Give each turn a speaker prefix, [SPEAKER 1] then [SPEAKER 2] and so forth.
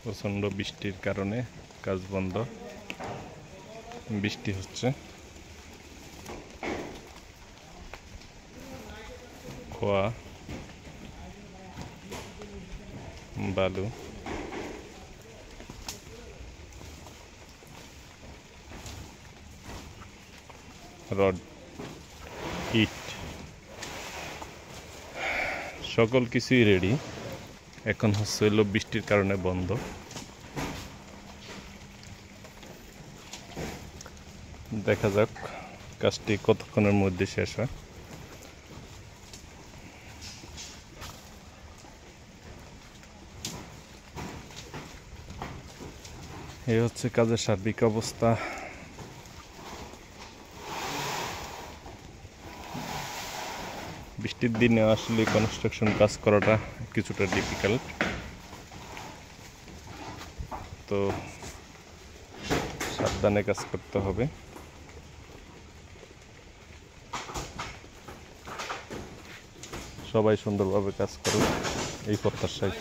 [SPEAKER 1] প্রচণ্ড বৃষ্টির কারণে কাজ বন্ধ। বৃষ্টি হচ্ছে, খোয়া বালু রড ইট সকল কিছুই রেডি। এখন হচ্ছে হলো বৃষ্টির কারণে বন্ধ। দেখা যাক কাজটি কতক্ষণের মধ্যে শেষ হয়। এই হচ্ছে কাজের সার্বিক অবস্থা। বৃষ্টির দিনে আসলে কনস্ট্রাকশন কাজ করাটা কিছুটা ডিফিকাল্ট, তো সাবধানে কাজ করতে হবে। সবাই সুন্দরভাবে কাজ করুক এই প্রত্যাশায়।